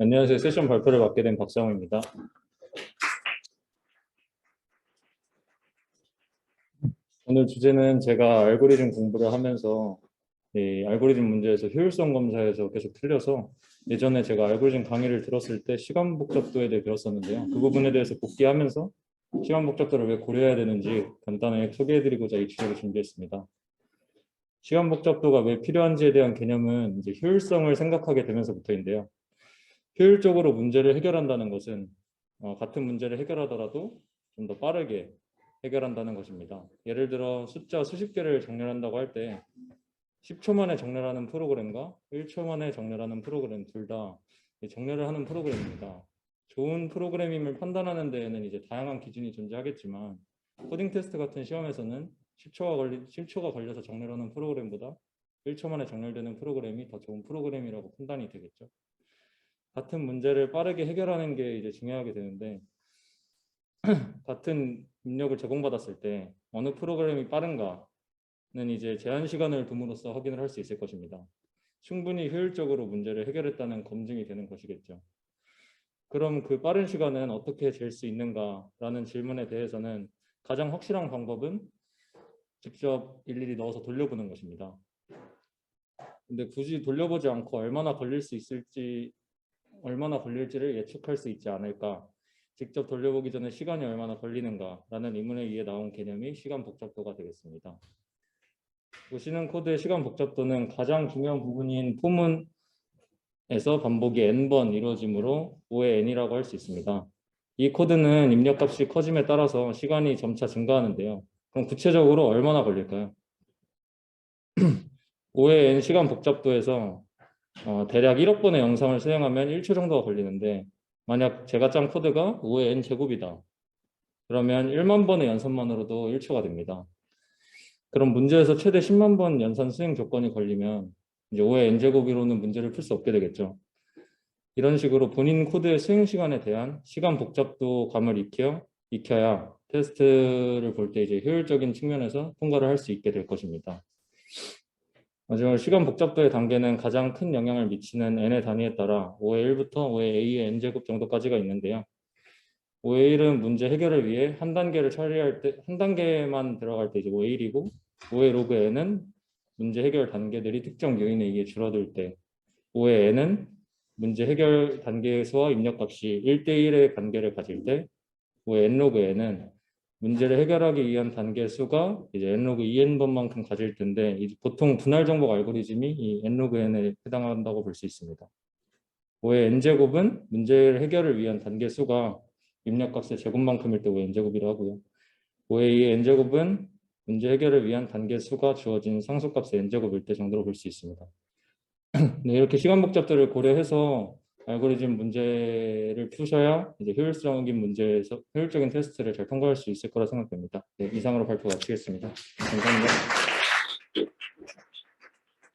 안녕하세요. 세션 발표를 맡게 된 박상호입니다. 오늘 주제는 제가 알고리즘 공부를 하면서 이 알고리즘 문제에서 효율성 검사에서 계속 틀려서 예전에 제가 알고리즘 강의를 들었을 때 시간 복잡도에 대해 배웠었는데요. 그 부분에 대해서 복귀하면서 시간 복잡도를 왜 고려해야 되는지 간단하게 소개해드리고자 이 주제를 준비했습니다. 시간 복잡도가 왜 필요한지에 대한 개념은 이제 효율성을 생각하게 되면서부터인데요. 효율적으로 문제를 해결한다는 것은 같은 문제를 해결하더라도 좀 더 빠르게 해결한다는 것입니다. 예를 들어 숫자 수십 개를 정렬한다고 할 때 10초 만에 정렬하는 프로그램과 1초 만에 정렬하는 프로그램 둘 다 정렬을 하는 프로그램입니다. 좋은 프로그램임을 판단하는 데에는 이제 다양한 기준이 존재하겠지만 코딩 테스트 같은 시험에서는 10초가 걸려서 정렬하는 프로그램보다 1초 만에 정렬되는 프로그램이 더 좋은 프로그램이라고 판단이 되겠죠. 같은 문제를 빠르게 해결하는 게 이제 중요하게 되는데 같은 입력을 제공받았을 때 어느 프로그램이 빠른가는 이제 제한 시간을 둠으로써 확인을 할 수 있을 것입니다. 충분히 효율적으로 문제를 해결했다는 검증이 되는 것이겠죠. 그럼 그 빠른 시간은 어떻게 잴 수 있는가라는 질문에 대해서는 가장 확실한 방법은 직접 일일이 넣어서 돌려보는 것입니다. 근데 굳이 돌려보지 않고 얼마나 걸릴지를 예측할 수 있지 않을까? 직접 돌려보기 전에 시간이 얼마나 걸리는가라는 의문에 의해 나온 개념이 시간 복잡도가 되겠습니다. 보시는 코드의 시간 복잡도는 가장 중요한 부분인 포문에서 반복이 n번 이루어지므로 5의 n이라고 할 수 있습니다. 이 코드는 입력값이 커짐에 따라서 시간이 점차 증가하는데요. 그럼 구체적으로 얼마나 걸릴까요? 5의 n 시간 복잡도에서 대략 1억 번의 영상을 수행하면 1초 정도가 걸리는데 만약 제가 짠 코드가 5의 n 제곱이다. 그러면 1만 번의 연산만으로도 1초가 됩니다. 그럼 문제에서 최대 10만 번 연산 수행 조건이 걸리면 이제 5의 n제곱으로는 문제를 풀 수 없게 되겠죠. 이런 식으로 본인 코드의 수행 시간에 대한 시간 복잡도 감을 익혀야 테스트를 볼 때 이제 효율적인 측면에서 통과를 할 수 있게 될 것입니다. 마지막으로 시간 복잡도의 단계는 가장 큰 영향을 미치는 n의 단위에 따라 5의 1부터 5의 a의 n제곱 정도까지가 있는데요. 5의 1은 문제 해결을 위해 한 단계를 처리할 때, 한 단계만 들어갈 때 이제 5의 1이고, 5의 로그 n은 문제 해결 단계들이 특정 요인에 의해 줄어들 때, 5의 n은 문제 해결 단계의 수와 입력값이 1대1의 관계를 가질 때, 5의 n 로그 n은 문제를 해결하기 위한 단계 수가 이제 n 로그 2n번만큼 가질 텐데, 보통 분할 정복 알고리즘이 이 n 로그 n에 해당한다고 볼 수 있습니다. 5의 n제곱은 문제 해결을 위한 단계 수가 입력값의 제곱만큼일 때 5의 n제곱이라고 하고요. 5의 2의 n제곱은 문제 해결을 위한 단계 수가 주어진 상수값의 n제곱일 때 정도로 볼 수 있습니다. 네, 이렇게 시간 복잡도를 고려해서 알고리즘 문제를 푸셔야 이제 효율적인 테스트를 잘 통과할 수 있을 거라 생각됩니다. 네, 이상으로 발표 마치겠습니다. 감사합니다.